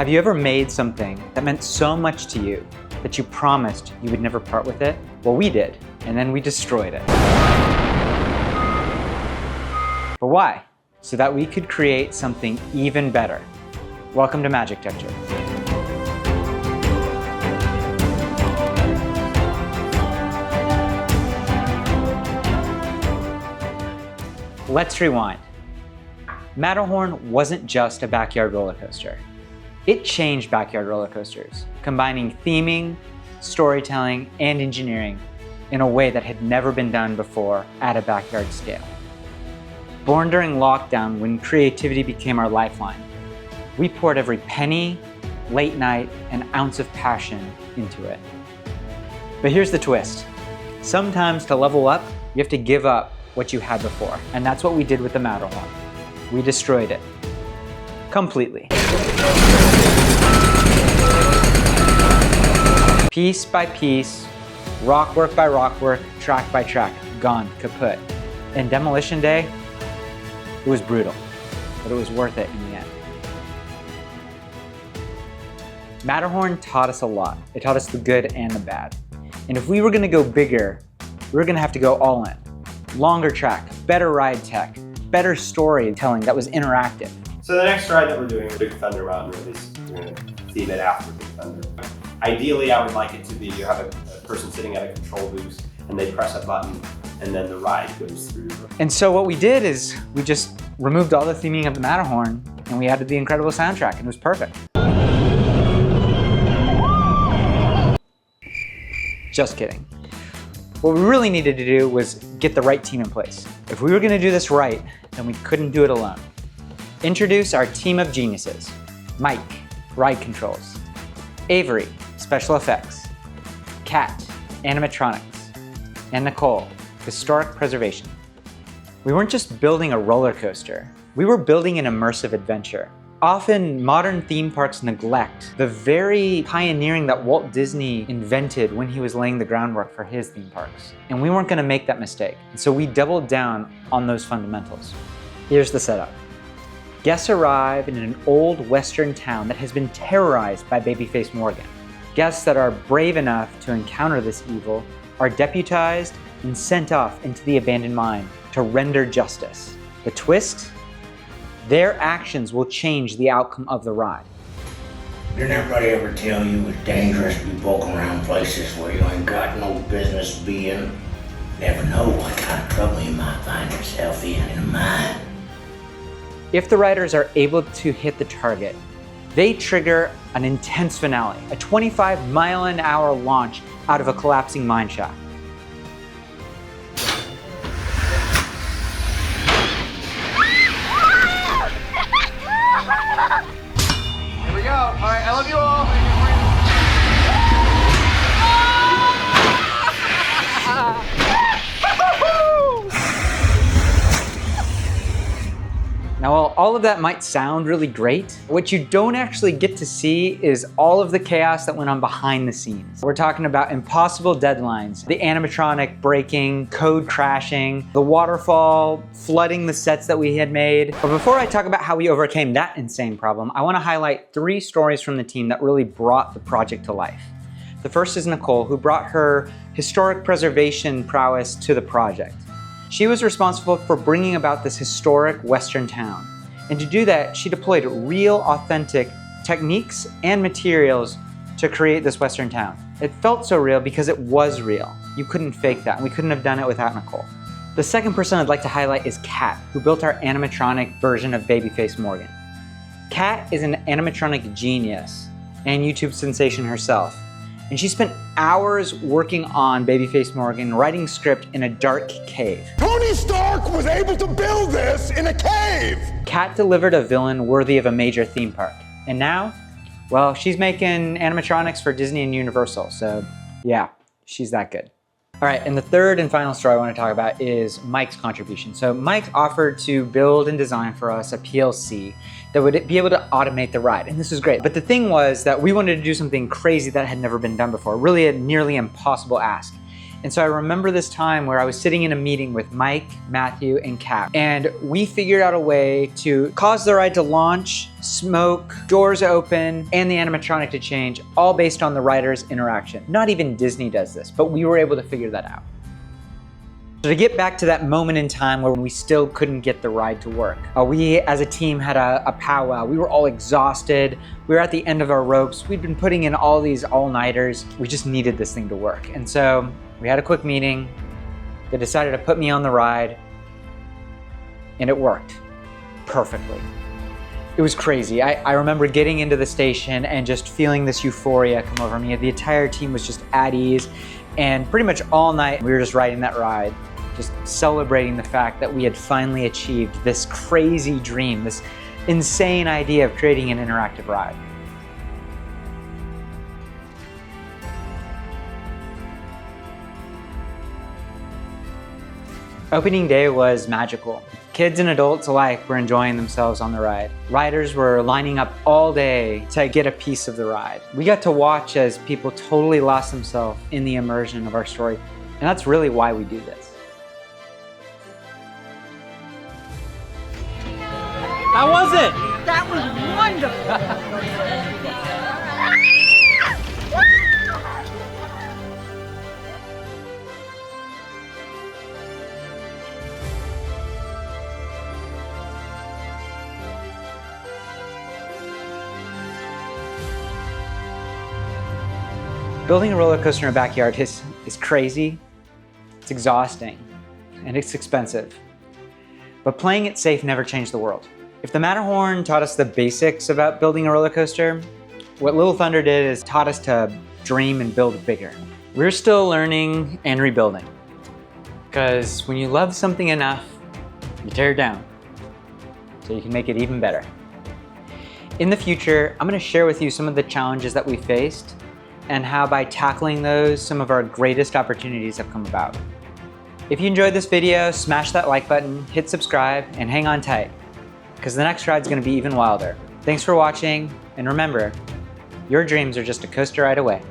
Have you ever made something that meant so much to you that you promised you would never part with it? Well, we did, and then we destroyed it. But why? So that we could create something even better. Welcome to Magictecture. Let's rewind. Matterhorn wasn't just a backyard roller coaster. It changed backyard roller coasters, combining theming, storytelling, and engineering in a way that had never been done before at a backyard scale. Born during lockdown when creativity became our lifeline, we poured every penny, late night, and ounce of passion into it. But here's the twist. Sometimes to level up, you have to give up what you had before. And that's what we did with the Matterhorn. We destroyed it. Completely. Piece by piece, rockwork by rockwork, track by track, gone, kaput. And demolition day, it was brutal, but it was worth it in the end. Matterhorn taught us a lot. It taught us the good and the bad. And if we were gonna go bigger, we were gonna have to go all in. Longer track, better ride tech, better storytelling that was interactive. So the next ride that we're doing is Big Thunder Mountain, or at least we're going to theme it after Big Thunder. Ideally, I would like it to be you have a person sitting at a control booth and they press a button and then the ride goes through. And so what we did is we just removed all the theming of the Matterhorn and we added the incredible soundtrack and it was perfect. Just kidding. What we really needed to do was get the right team in place. If we were going to do this right, then we couldn't do it alone. Introduce our team of geniuses. Mike, ride controls. Avery, special effects. Kat, animatronics. And Nicole, historic preservation. We weren't just building a roller coaster. We were building an immersive adventure. Often, modern theme parks neglect the very pioneering that Walt Disney invented when he was laying the groundwork for his theme parks. And we weren't going to make that mistake. And so we doubled down on those fundamentals. Here's the setup. Guests arrive in an old Western town that has been terrorized by Babyface Morgan. Guests that are brave enough to encounter this evil are deputized and sent off into the abandoned mine to render justice. The twist? Their actions will change the outcome of the ride. Didn't everybody ever tell you it's dangerous to be poking around places where you ain't got no business being? Never know what kind of trouble you might find yourself in a mine. If the riders are able to hit the target, they trigger an intense finale, a 25-mile-an-hour launch out of a collapsing mine shaft. Here we go. All right, I love you all. Now, while all of that might sound really great, what you don't actually get to see is all of the chaos that went on behind the scenes. We're talking about impossible deadlines, the animatronic breaking, code crashing, the waterfall flooding the sets that we had made. But before I talk about how we overcame that insane problem, I want to highlight 3 stories from the team that really brought the project to life. The first is Nicole, who brought her historic preservation prowess to the project. She was responsible for bringing about this historic Western town. And to do that, she deployed real, authentic techniques and materials to create this Western town. It felt so real because it was real. You couldn't fake that, and we couldn't have done it without Nicole. The second person I'd like to highlight is Kat, who built our animatronic version of Babyface Morgan. Kat is an animatronic genius and YouTube sensation herself. And she spent hours working on Babyface Morgan, writing script in a dark cave. Tony Stark was able to build this in a cave! Kat delivered a villain worthy of a major theme park. And now, well, she's making animatronics for Disney and Universal, so yeah, she's that good. All right, and the third and final story I want to talk about is Mike's contribution. So Mike offered to build and design for us a PLC that would be able to automate the ride, and this is great. But the thing was that we wanted to do something crazy that had never been done before, really a nearly impossible ask. And so I remember this time where I was sitting in a meeting with Mike, Matthew, and Cap, and we figured out a way to cause the ride to launch, smoke, doors open, and the animatronic to change, all based on the rider's interaction. Not even Disney does this, but we were able to figure that out. So to get back to that moment in time where we still couldn't get the ride to work, we as a team had a powwow. We were all exhausted. We were at the end of our ropes. We'd been putting in all these all-nighters. We just needed this thing to work. And so we had a quick meeting. They decided to put me on the ride, and it worked perfectly. It was crazy. I remember getting into the station and just feeling this euphoria come over me. The entire team was just at ease, and pretty much all night we were just riding that ride, just celebrating the fact that we had finally achieved this crazy dream, this insane idea of creating an interactive ride. Opening day was magical. Kids and adults alike were enjoying themselves on the ride. Riders were lining up all day to get a piece of the ride. We got to watch as people totally lost themselves in the immersion of our story. And that's really why we do this. How was it? That was wonderful. Building a roller coaster in a backyard is crazy, it's exhausting, and it's expensive. But playing it safe never changed the world. If the Matterhorn taught us the basics about building a roller coaster, what Little Thunder did is taught us to dream and build bigger. We're still learning and rebuilding. Because when you love something enough, you tear it down so you can make it even better. In the future, I'm going to share with you some of the challenges that we faced and how by tackling those, some of our greatest opportunities have come about. If you enjoyed this video, smash that like button, hit subscribe, and hang on tight, because the next ride's gonna be even wilder. Thanks for watching, and remember, your dreams are just a coaster ride away.